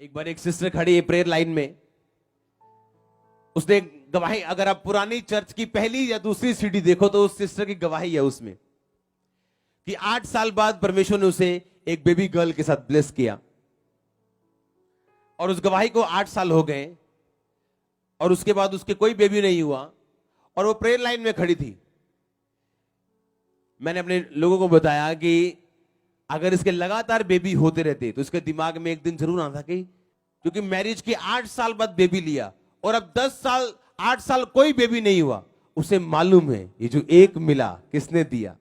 एक बार एक सिस्टर खड़ी है प्रेयर लाइन में, उसने गवाही, अगर आप पुरानी चर्च की पहली या दूसरी सीढ़ी देखो तो उस सिस्टर की गवाही है उसमें कि 8 साल बाद परमेश्वर ने उसे एक बेबी गर्ल के साथ ब्लेस किया। और उस गवाही को 8 साल हो गए और उसके बाद उसके कोई बेबी नहीं हुआ और वो प्रेयर लाइन में खड़ी थी। मैंने अपने लोगों को बताया कि अगर इसके लगातार बेबी होते रहते तो इसके दिमाग में एक दिन जरूर आता कि क्योंकि मैरिज के 8 साल बाद बेबी लिया और अब 10 साल 8 साल कोई बेबी नहीं हुआ, उसे मालूम है ये जो एक मिला किसने दिया।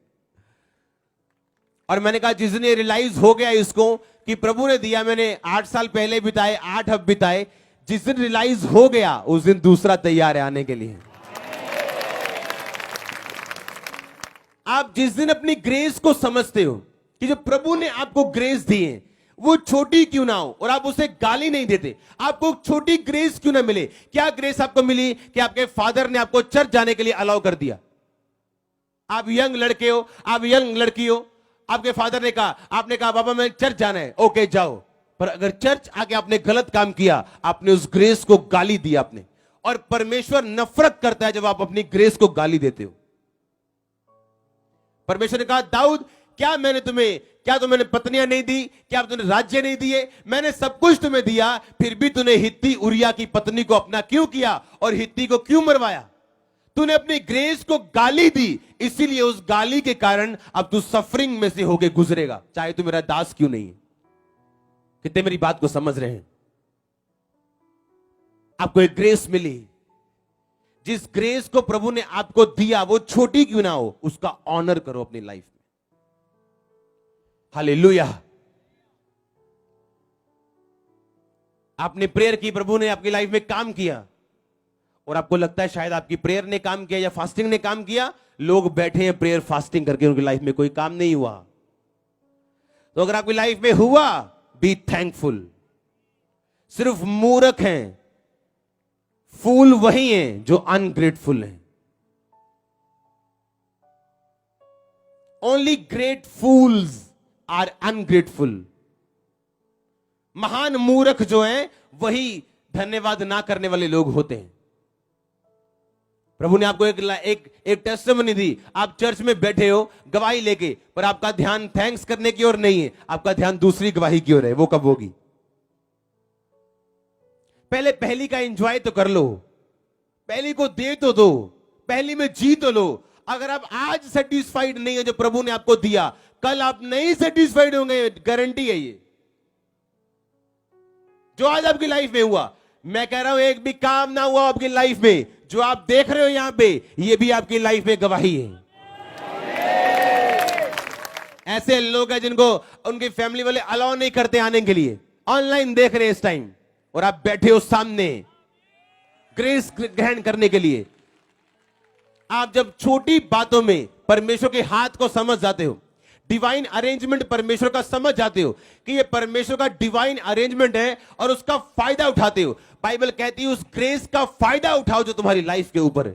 और मैंने कहा जिस दिन ये रियलाइज हो गया इसको कि प्रभु ने दिया, मैंने 8 साल पहले बिताए, 8 अब बिताए, जिस दिन रियलाइज हो गया उस दिन दूसरा तैयार है आने के लिए। आप जिस दिन अपनी ग्रेस को समझते हो कि जो प्रभु ने आपको ग्रेस दी है वो छोटी क्यों ना हो और आप उसे गाली नहीं देते, आपको छोटी ग्रेस क्यों ना मिले। क्या ग्रेस आपको मिली कि आपके फादर ने आपको चर्च जाने के लिए अलाउ कर दिया। आप यंग लड़के हो, आप यंग लड़की हो, आपके फादर ने कहा, आपने कहा बाबा मैं चर्च जाना है, ओके जाओ। पर अगर चर्च आके आपने गलत काम किया, आपने उस ग्रेस को गाली दी आपने। और परमेश्वर नफरत करता है जब आप अपनी ग्रेस को गाली देते हो। परमेश्वर ने कहा दाऊद क्या तुम्हें पत्नियां नहीं दी, क्या तुमने राज्य नहीं दिए, मैंने सब कुछ तुम्हें दिया, फिर भी तूने हित्ती उरिया की पत्नी को अपना क्यों किया और हित्ती को क्यों मरवाया। तूने अपनी ग्रेस को गाली दी, इसीलिए उस गाली के कारण अब तू सफरिंग में से होके गुजरेगा, चाहे तू मेरा दास क्यों नहीं है। कितने मेरी बात को समझ रहे हैं। आपको एक ग्रेस मिली, जिस ग्रेस को प्रभु ने आपको दिया वो छोटी क्यों ना हो, उसका ऑनर करो अपनी लाइफ में। हालेलुया। आपने प्रेयर की, प्रभु ने आपकी लाइफ में काम किया और आपको लगता है शायद आपकी प्रेयर ने काम किया या फास्टिंग ने काम किया। लोग बैठे हैं प्रेयर फास्टिंग करके, उनकी लाइफ में कोई काम नहीं हुआ। तो अगर आपकी लाइफ में हुआ, बी थैंकफुल। सिर्फ मूर्ख हैं, फूल वही हैं जो अनग्रेटफुल हैं। Only great fools are ungrateful. महान मूर्ख जो हैं वही धन्यवाद ना करने वाले लोग होते हैं। प्रभु ने आपको एक टेस्टिमनी दी, आप चर्च में बैठे हो गवाही लेके, पर आपका ध्यान थैंक्स करने की ओर नहीं है, आपका ध्यान दूसरी गवाही की ओर है। वो कब होगी? पहले पहली का एंजॉय तो कर लो, पहली को दे तो दो, पहली में जी तो लो। अगर आप आज सेटिस्फाइड नहीं है जो प्रभु ने आपको दिया, कल आप नहीं सेटिस्फाइड होंगे, गारंटी है ये। जो आज आपकी लाइफ में हुआ, मैं कह रहा हूं एक भी काम ना हुआ आपकी लाइफ में, जो आप देख रहे हो यहां पे, ये भी आपकी लाइफ में गवाही है। ऐसे लोग हैं जिनको उनकी फैमिली वाले अलाउ नहीं करते आने के लिए, ऑनलाइन देख रहे हैं इस टाइम, और आप बैठे हो सामने ग्रेस ग्रहण करने के लिए। आप जब छोटी बातों में परमेश्वर के हाथ को समझ जाते हो, डिवाइन अरेंजमेंट परमेश्वर का समझ जाते हो कि ये परमेश्वर का डिवाइन अरेंजमेंट है और उसका फायदा उठाते हो। बाइबल कहती है उस ग्रेस का फायदा उठाओ जो तुम्हारी लाइफ के ऊपर है।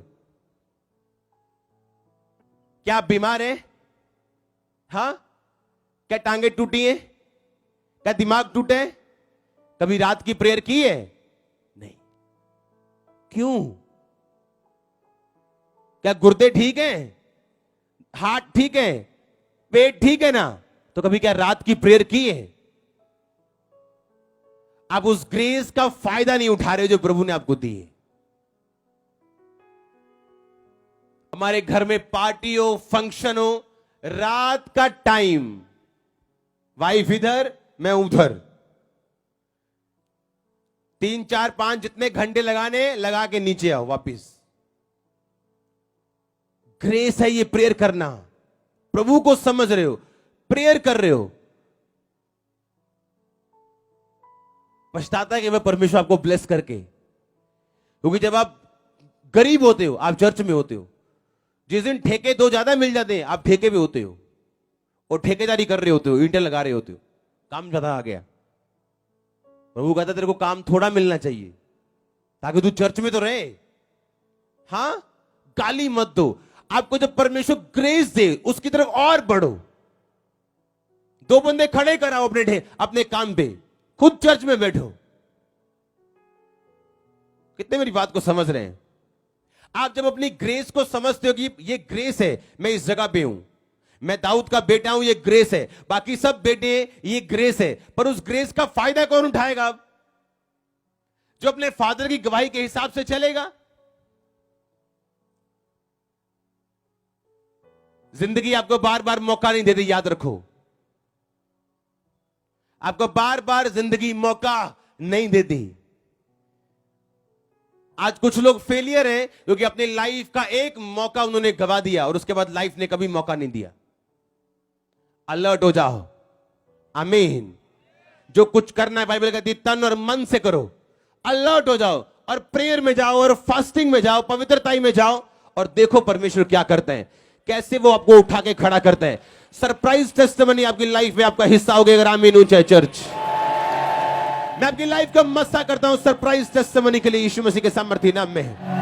क्या आप बीमार हैं? हाँ? क्या टांगे टूटी हैं? क्या दिमाग टूटे हैं? कभी रात की प्रेयर की है? नहीं। क्यों? क्या गुर्दे ठीक हैं? हार्ट ठीक है? पेट ठीक है ना? तो कभी क्या रात की प्रेयर की है? आप उस ग्रेस का फायदा नहीं उठा रहे जो प्रभु ने आपको दी है। हमारे घर में पार्टी हो, फंक्शन हो, रात का टाइम, वाइफ इधर मैं उधर, 3 4 5 जितने घंटे लगाने लगा के नीचे आओ वापिस। ग्रेस है ये प्रेयर करना। प्रभु को समझ रहे हो, प्रेयर कर रहे हो। पछताता है कि मैं परमेश्वर आपको ब्लेस करके, क्योंकि जब आप गरीब होते हो, आप चर्च में होते हो, जिस दिन ठेके 2 ज्यादा मिल जाते हैं, आप ठेके पे होते हो और ठेकेदारी कर रहे होते हो, ईंटें लगा रहे होते हो, काम ज्यादा आ गया। प्रभु कहता तेरे को काम थोड़ा मिलना चाहिए ताकि तू चर्च में तो रहे। हां, गाली मत दो। आपको जब परमेश्वर ग्रेस दे उसकी तरफ और बढ़ो। 2 बंदे खड़े कराओ अपने काम पे, खुद चर्च में बैठो, कितने मेरी बात को समझ रहे हैं? आप जब अपनी ग्रेस को समझते हो कि ये ग्रेस है, मैं इस जगह पे हूं, मैं दाऊद का बेटा हूं, ये ग्रेस है, बाकी सब बेटे ये ग्रेस है, पर उस ग्रेस का फायदा कौन उठाएगा? जो अपने फादर की गवाही के हिसाब से चलेगा। जिंदगी आपको बार बार मौका नहीं देती, याद रखो। आपको बार बार जिंदगी मौका नहीं देती। आज कुछ लोग फेलियर हैं क्योंकि अपनी लाइफ का एक मौका उन्होंने गवा दिया और उसके बाद लाइफ ने कभी मौका नहीं दिया। अलर्ट हो जाओ। आमीन। जो कुछ करना है बाइबल कहती है तन और मन से करो। अलर्ट हो जाओ और प्रेयर में जाओ और फास्टिंग में जाओ, पवित्रताई में जाओ और देखो परमेश्वर क्या करते हैं, कैसे वो आपको उठा के खड़ा करते हैं। सरप्राइज टेस्टिमनी आपकी लाइफ में आपका हिस्सा होगा अगर आमीन ऊंचा चर्च। मैं आपकी लाइफ का मस्सा करता हूं सरप्राइज टेस्टिमनी के लिए यीशु मसीह के सामर्थ्य नाम में।